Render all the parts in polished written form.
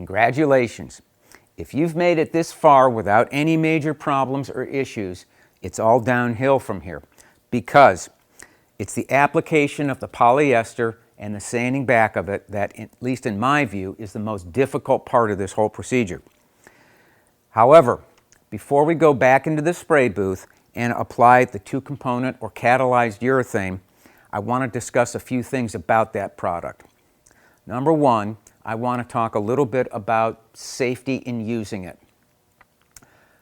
Congratulations! If you've made it this far without any major problems or issues, it's all downhill from here, because it's the application of the polyester and the sanding back of it that, at least in my view, is the most difficult part of this whole procedure. However, before we go back into the spray booth and apply the two-component or catalyzed urethane, I want to discuss a few things about that product. Number one, I want to talk a little bit about safety in using it.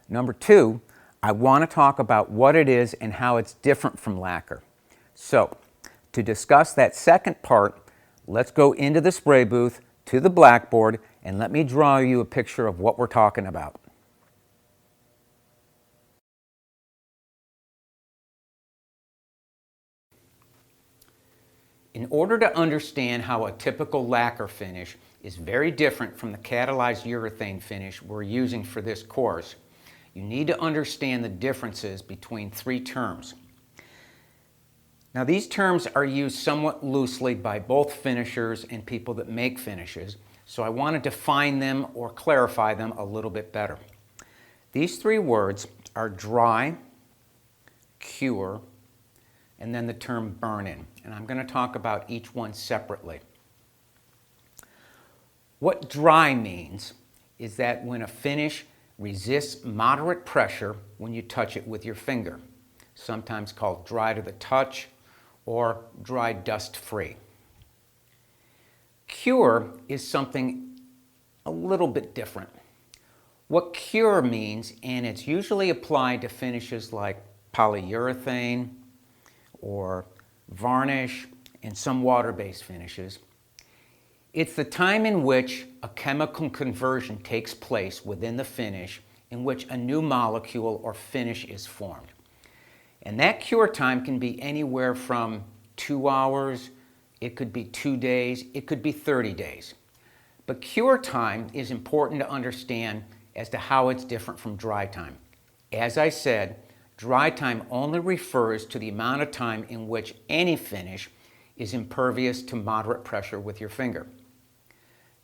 Number two, I want to talk about what it is and how it's different from lacquer. So, to discuss that second part, let's go into the spray booth, to the blackboard, and let me draw you a picture of what we're talking about. In order to understand how a typical lacquer finish is very different from the catalyzed urethane finish we're using for this course, you need to understand the differences between three terms. Now, these terms are used somewhat loosely by both finishers and people that make finishes, so I want to define them or clarify them a little bit better. These three words are dry, cure, and then the term burn-in, and I'm going to talk about each one separately. What dry means is that when a finish resists moderate pressure when you touch it with your finger, sometimes called dry to the touch or dry dust-free. Cure is something a little bit different. What cure means, and it's usually applied to finishes like polyurethane or varnish and some water-based finishes, it's the time in which a chemical conversion takes place within the finish in which a new molecule or finish is formed. And that cure time can be anywhere from 2 hours, it could be 2 days, it could be 30 days. But cure time is important to understand as to how it's different from dry time. As I said, dry time only refers to the amount of time in which any finish is impervious to moderate pressure with your finger.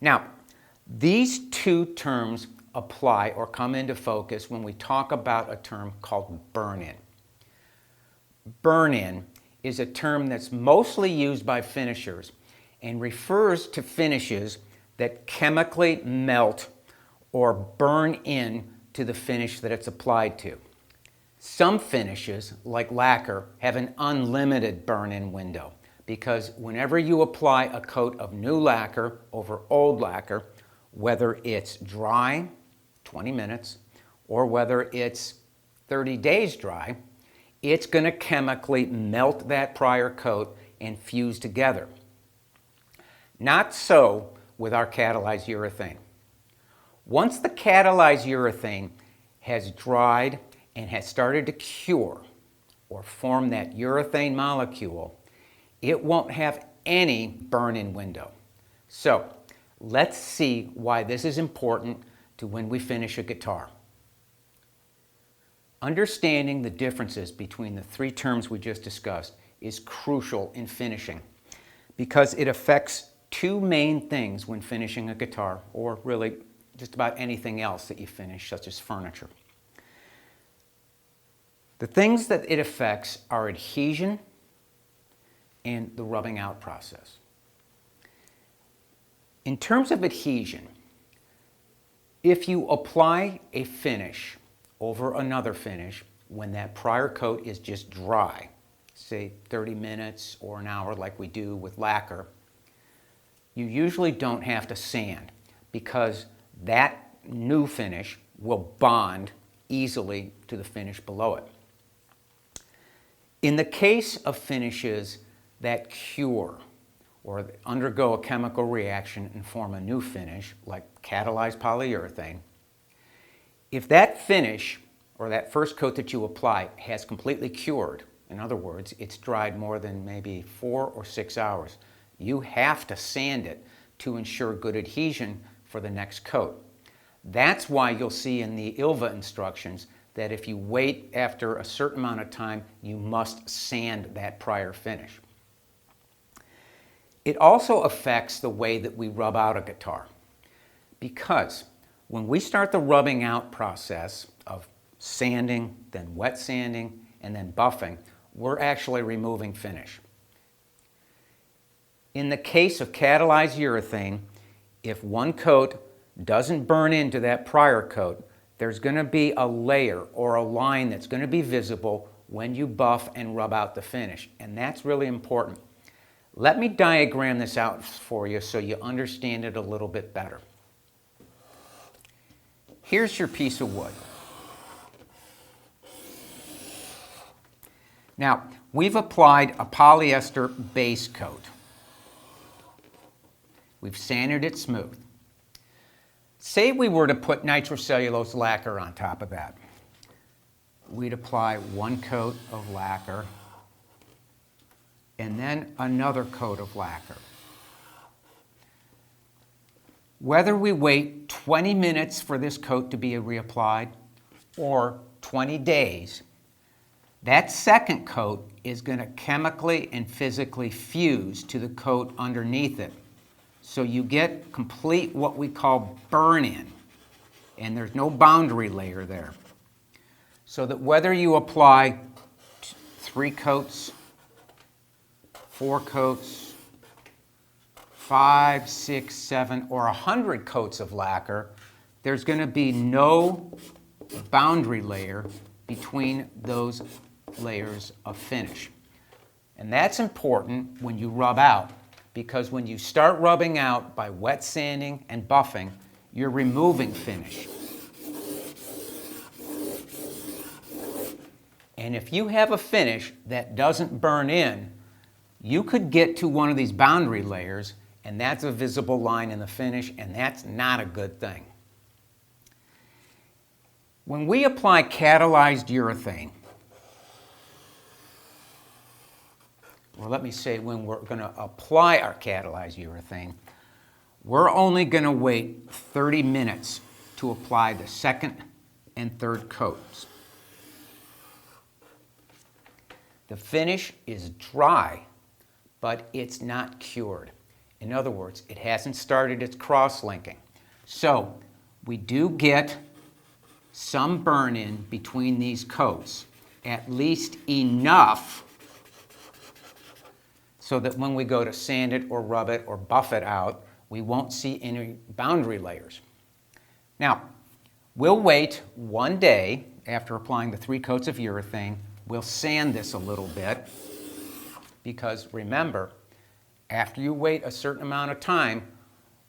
Now, these two terms apply or come into focus when we talk about a term called burn-in. Burn-in is a term that's mostly used by finishers and refers to finishes that chemically melt or burn in to the finish that it's applied to. Some finishes, like lacquer, have an unlimited burn-in window because whenever you apply a coat of new lacquer over old lacquer, whether it's dry, 20 minutes, or whether it's 30 days dry, it's going to chemically melt that prior coat and fuse together. Not so with our catalyzed urethane. Once the catalyzed urethane has dried and has started to cure or form that urethane molecule, it won't have any burn-in window. So let's see why this is important to when we finish a guitar. Understanding the differences between the three terms we just discussed is crucial in finishing because it affects two main things when finishing a guitar, or really just about anything else that you finish, such as furniture. The things that it affects are adhesion and the rubbing out process. In terms of adhesion, if you apply a finish over another finish when that prior coat is just dry, say 30 minutes or an hour like we do with lacquer, you usually don't have to sand because that new finish will bond easily to the finish below it. In the case of finishes that cure or undergo a chemical reaction and form a new finish, like catalyzed polyurethane, if that finish or that first coat that you apply has completely cured, in other words, it's dried more than maybe 4 or 6 hours, you have to sand it to ensure good adhesion for the next coat. That's why you'll see in the ILVA instructions that if you wait after a certain amount of time, you must sand that prior finish. It also affects the way that we rub out a guitar. Because when we start the rubbing out process of sanding, then wet sanding, and then buffing, we're actually removing finish. In the case of catalyzed urethane, if one coat doesn't burn into that prior coat, there's going to be a layer or a line that's going to be visible when you buff and rub out the finish, and that's really important. Let me diagram this out for you so you understand it a little bit better. Here's your piece of wood. Now, we've applied a polyester base coat. We've sanded it smooth. Say we were to put nitrocellulose lacquer on top of that. We'd apply one coat of lacquer and then another coat of lacquer. Whether we wait 20 minutes for this coat to be reapplied or 20 days, that second coat is going to chemically and physically fuse to the coat underneath it. So you get complete what we call burn-in, and there's no boundary layer there. So that whether you apply 3 coats, 4 coats, 5, 6, 7, or 100 coats of lacquer, there's going to be no boundary layer between those layers of finish. And that's important when you rub out, because when you start rubbing out by wet sanding and buffing, you're removing finish. And if you have a finish that doesn't burn in, you could get to one of these boundary layers, and that's a visible line in the finish, and that's not a good thing. When we apply catalyzed urethane, or let me say when we're going to apply our catalyzed urethane, we're only going to wait 30 minutes to apply the second and third coats. The finish is dry, but it's not cured. In other words, it hasn't started its cross-linking. So we do get some burn-in between these coats, at least enough so that when we go to sand it or rub it or buff it out, we won't see any boundary layers. Now, we'll wait 1 day after applying the 3 coats of urethane. We'll sand this a little bit because remember, after you wait a certain amount of time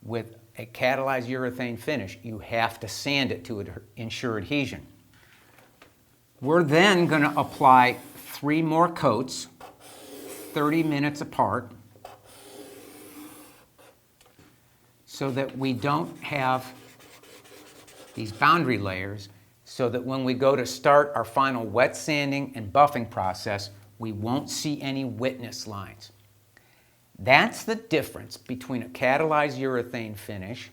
with a catalyzed urethane finish, you have to sand it to ensure adhesion. We're then going to apply 3 more coats, 30 minutes apart, so that we don't have these boundary layers, so that when we go to start our final wet sanding and buffing process, we won't see any witness lines. That's the difference between a catalyzed urethane finish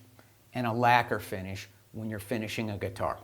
and a lacquer finish when you're finishing a guitar.